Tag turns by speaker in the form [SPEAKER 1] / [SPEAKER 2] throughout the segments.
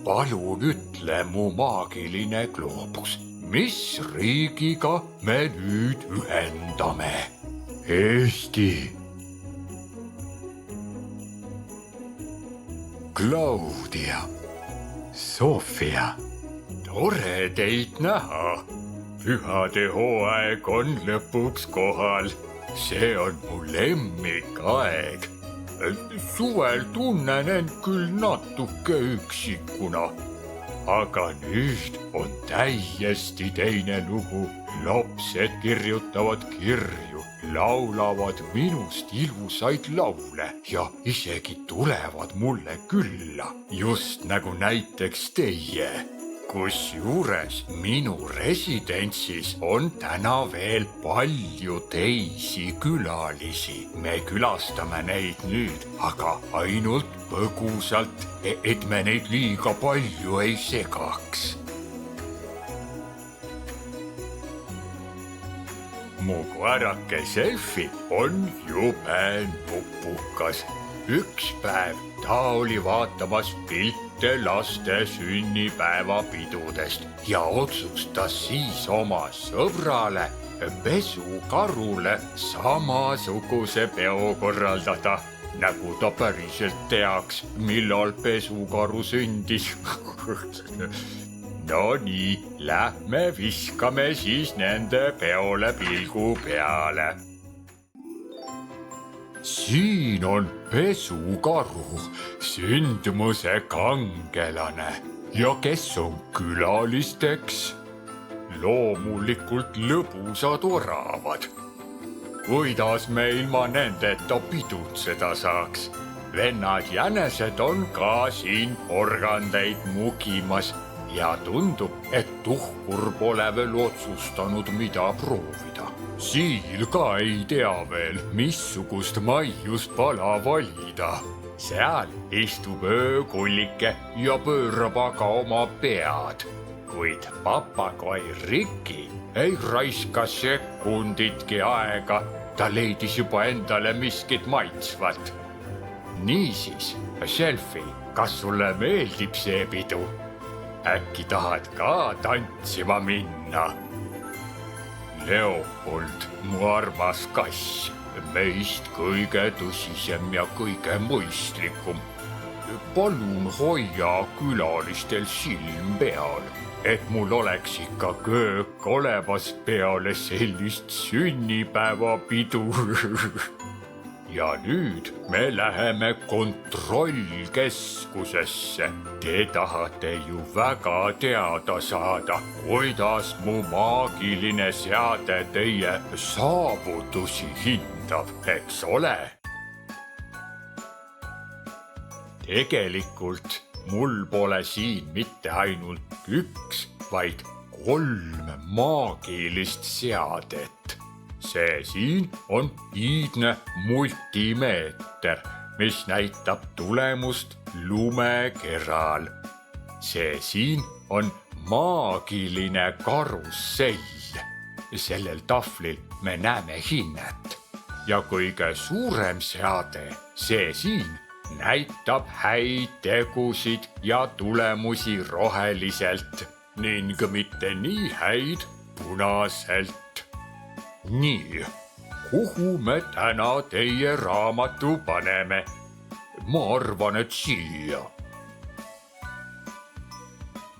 [SPEAKER 1] palun ütle, mu maagiline gloobus, mis riigiga me nüüd ühendame? Eesti. Claudia.
[SPEAKER 2] Sofia.
[SPEAKER 1] Tore teid näha. Pühade hooaeg on lõpuks kohal. See on mu lemmikaeg. Suvel tunnen end küll natuke üksikuna. Aga nüüd on täiesti teine lugu. Lapsed kirjutavad kirju, laulavad minust ilusaid laule ja isegi tulevad mulle külla, just nagu näiteks teie. Kusjuures minu residentsis on täna veel palju teisi külalisi. Me külastame neid nüüd, aga ainult põgusalt, et me neid liiga palju ei segaks. Mu koerake Selfie on jube nupukas. Üks päev ta oli vaatamas pilte laste sünnipäevapidudest ja otsustas siis oma sõbrale, pesukarule, samasuguse peo korraldada, nagu ta päriselt teaks, millal pesukaru sündis. No nii, lähme viskame siis nende peole pilgu peale. Siin on pesukaru, sündmuse kangelane ja kes on külalisteks? Loomulikult lõbusad oravad. Kuidas me ilma nendeta pidutseda saaks? Vennad jänesed on ka siin organdeid mugimas. Ja tundub, et tuhkur pole veel otsustanud, mida proovida. Siil ka ei tea veel, missugust maiuspala valida. Seal istub öökullike ja pöörab aga oma pead. Kuid papagoi Riki ei raiska sekunditki aega. Ta leidis juba endale miskit maitsvat. Niisiis, Selfie, kas sulle meeldib see pidu? Äkki tahad ka tantsima minna? Leopold, mu armas kass, meist kõige tõsisem ja kõige mõistlikum. Palun hoia külalistel silm peal, et mul oleks ikka köök olemas peale sellist sünnipäevapidu. Ja nüüd me läheme kontrollkeskusesse. Te tahate ju väga teada saada, kuidas mu maagiline seade teie saavutusi hindab, eks ole? Tegelikult mul pole siin mitte ainult üks, vaid 3 maagilist seadet. See siin on iidne multimeeter, mis näitab tulemust lumekeral. See siin on maagiline karussell. Sellel tahvlil me näeme hinnet. Ja kõige suurem seade, see siin, näitab häid tegusid ja tulemusi roheliselt ning mitte nii häid punaselt. Nii, kuhu me täna teie raamatu paneme? Ma arvan, et siia.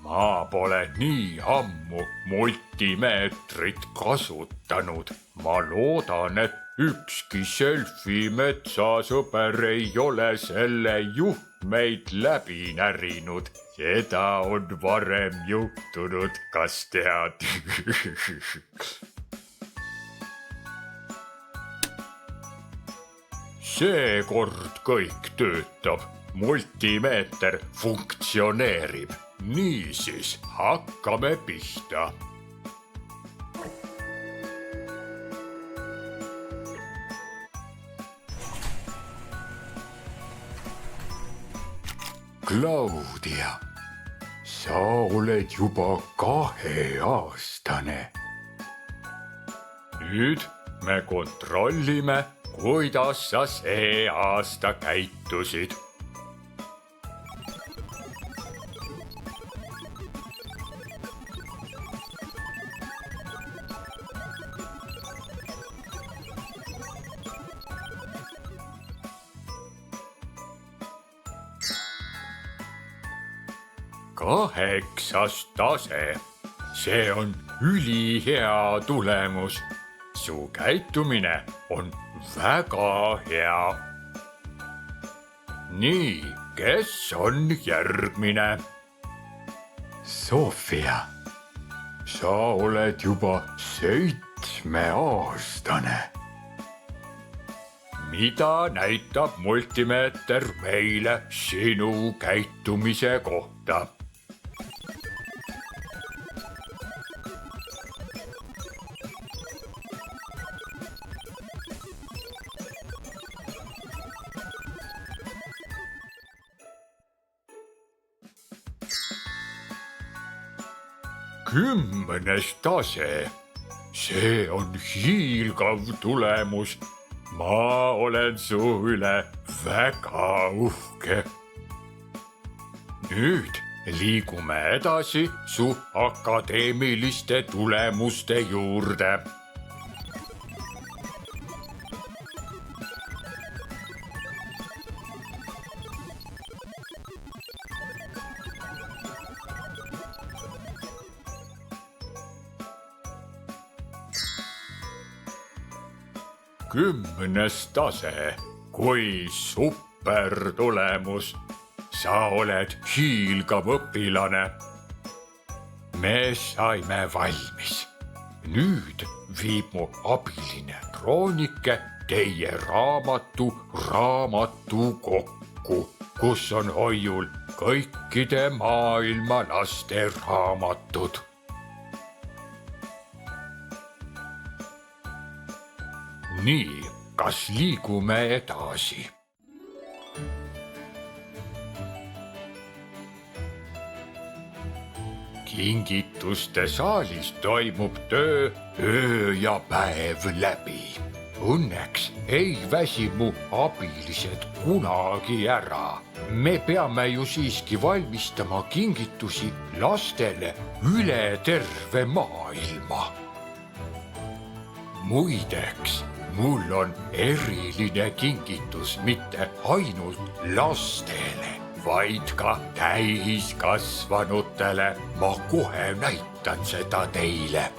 [SPEAKER 1] Ma pole nii ammu multimeetrit kasutanud. Ma loodan, et ükski Selfie metsasõber ei ole selle juhtmeid läbi närinud. Seda on varem juhtunud, kas tead? Seekord kõik töötab. Multimeeter funktsioneerib. Niisiis, hakkame pihta. Claudia, sa oled juba 2-aastane. Nüüd me kontrollime, kuidas sa see aasta käitusid. 8. tase. See on ülihea tulemus. Su käitumine on väga hea. Nii, kes on järgmine?
[SPEAKER 2] Sofia,
[SPEAKER 1] Sa oled juba 7-aastane. Mida näitab multimeeter meile sinu käitumise kohta? Kümnes tase. See on hiilgav tulemus. Ma olen su üle väga uhke. Nüüd liigume edasi su akadeemiliste tulemuste juurde. Kümnes tase. Kui super tulemus. Sa oled hiilgav õpilane. Me saime valmis. Nüüd viib mu abiline Kroonike teie raamatu kokku, kus on hoiul kõikide maailma laste raamatud. Nii, kas liigume edasi? Kingituste saalis toimub töö öö ja päev läbi. Õnneks ei väsi mu abilised kunagi ära. Me peame ju siiski valmistama kingitusi lastele üle terve maailma. Muideks, mul on eriline kingitus mitte ainult lastele, vaid ka täiskasvanutele. Ma kohe näitan seda teile.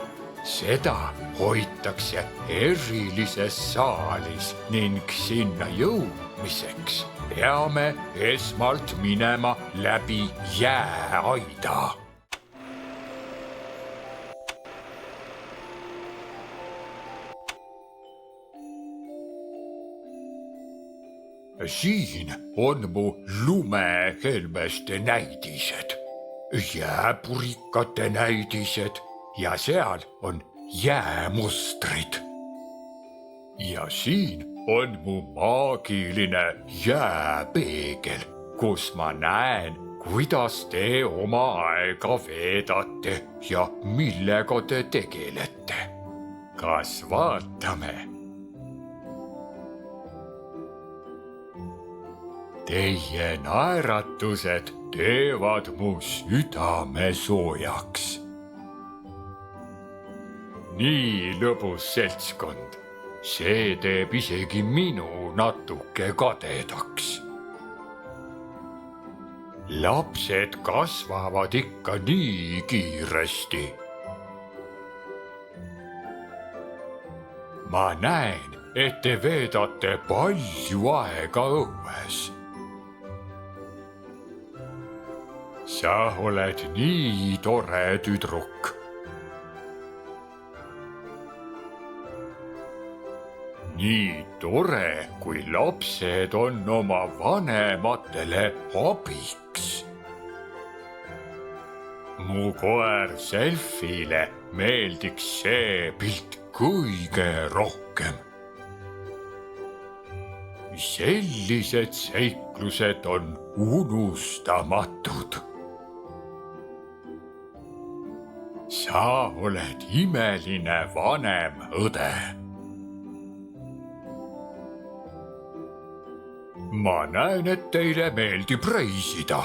[SPEAKER 1] Seda hoitakse erilises saalis ning sinna jõudmiseks peame esmalt minema läbi jääaida. Siin on mu lumehelmeste näidised, jääpurikate näidised ja seal on jäämustrid. Ja siin on mu maagiline jääpeegel, kus ma näen, kuidas te oma aega veedate ja millega te tegelete. Kas vaatame? Teie naeratused teevad mu südame soojaks. Nii lõbus seltskond. See teeb isegi minu natuke kadedaks. Lapsed kasvavad ikka nii kiiresti. Ma näen, et te veedate palju aega õues. Sa oled nii tore tüdruk. Nii tore, kui lapsed on oma vanematele abiks. Mu koer Selfile meeldiks see pilt kõige rohkem. Sellised seiklused on unustamatud. Sa oled imeline vanem õde. Ma näen, et teile meeldib reisida.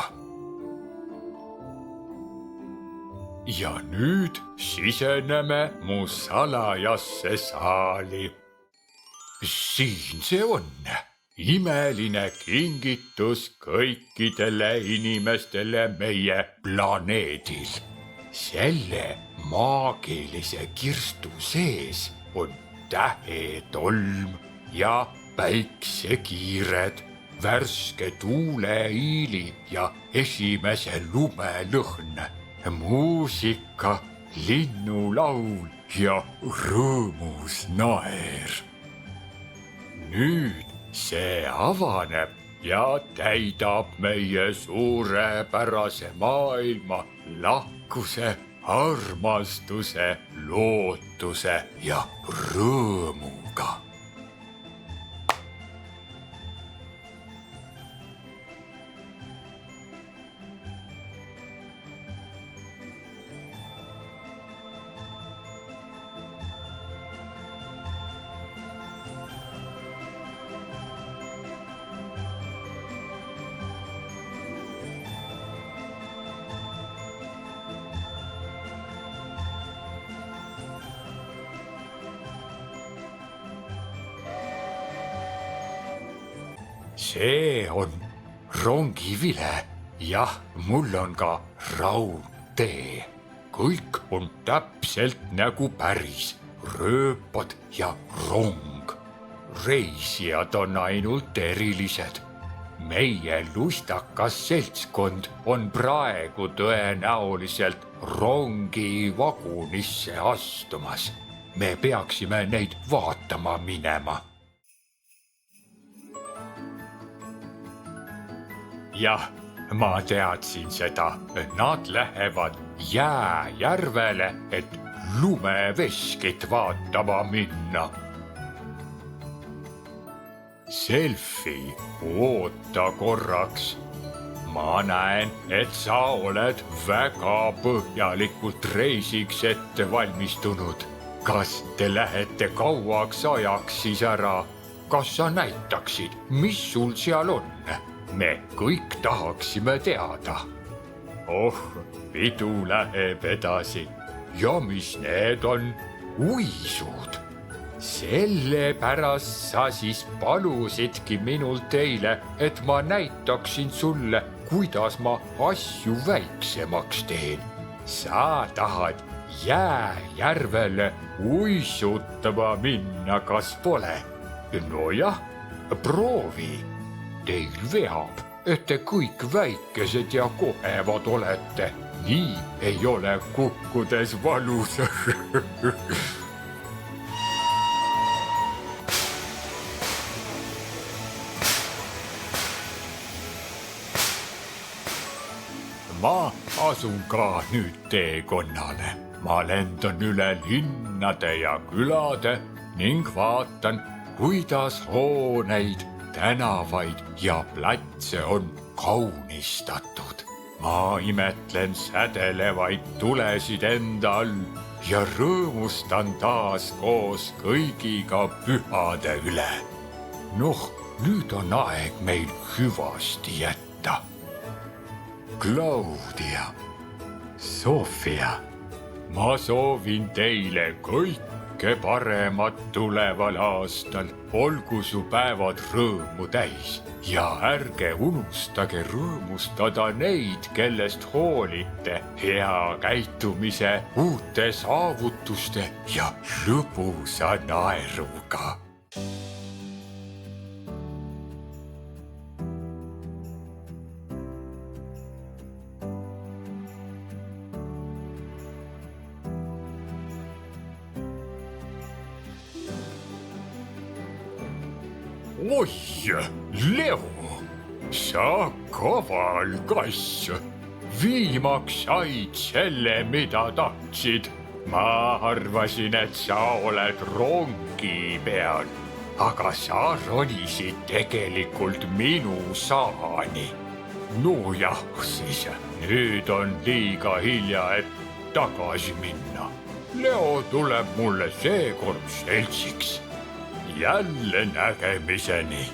[SPEAKER 1] Ja nüüd siseneme mu salajasse saali. Siin see on. imeline kingitus kõikidele inimestele meie planeedil. Selle maagilise kirstu sees on tähetolm ja päiksekiired, värske tuuleiili ja esimese lumelõhn, muusika, linnulaul ja rõõmus naer. Nüüd see avaneb ja täidab meie suurepärase maailma lahkuse, armastuse, lootuse ja rõõmuga. See on rongivile, jah, mul on ka raudtee. Kõik on täpselt nagu päris, rööpad ja rong. Reisijad on ainult erilised. Meie lustakas seltskond on praegu tõenäoliselt rongi vagunisse astumas. Me peaksime neid vaatama minema. Jah, ma teadsin seda. Nad lähevad jääjärvele, et lumeveskit vaatama minna. Selfie, oota korraks. Ma näen, et sa oled väga põhjalikult reisiks ette valmistunud. Kas te lähete kauaks ajaks siis ära? Kas sa näitaksid, mis sul seal on? Me kõik tahaksime teada. Oh, pidu läheb edasi. Ja mis need on? Uisud. Sellepärast sa siis palusidki minult eile, et ma näitaksin sulle, kuidas ma asju väiksemaks teen. Sa tahad jääjärvele uisutama minna, kas pole? Nojah, proovi. Teil veab, et te kõik väikesed ja kohevad olete. Nii ei ole kukkudes valus. Ma asun ka nüüd teekonnale. Ma lendan üle linnade ja külade ning vaatan, kuidas hooneid, tänavaid ja platse on kaunistatud. Ma imetlen sädelevaid tulesid enda all ja rõõmustan taas koos kõigiga pühade üle. Noh, nüüd on aeg meil hüvasti jätta. Claudia,
[SPEAKER 2] Sofia,
[SPEAKER 1] ma soovin teile kõike paremat tuleval aastal. Olgu su päevad rõõmu täis ja ärge unustage rõõmustada neid, kellest hoolite, hea käitumise, uute saavutuste ja lõbusa naeruga. Oi, Leo, sa kaval kass. Viimaks said selle, mida tahtsid. Ma arvasin, et sa oled rongi peal, aga sa ronisid tegelikult minu saani. No jah, siis nüüd on liiga hilja, et tagasi minna. Leo tuleb mulle seekord seltsiks. Jälle nägemiseni.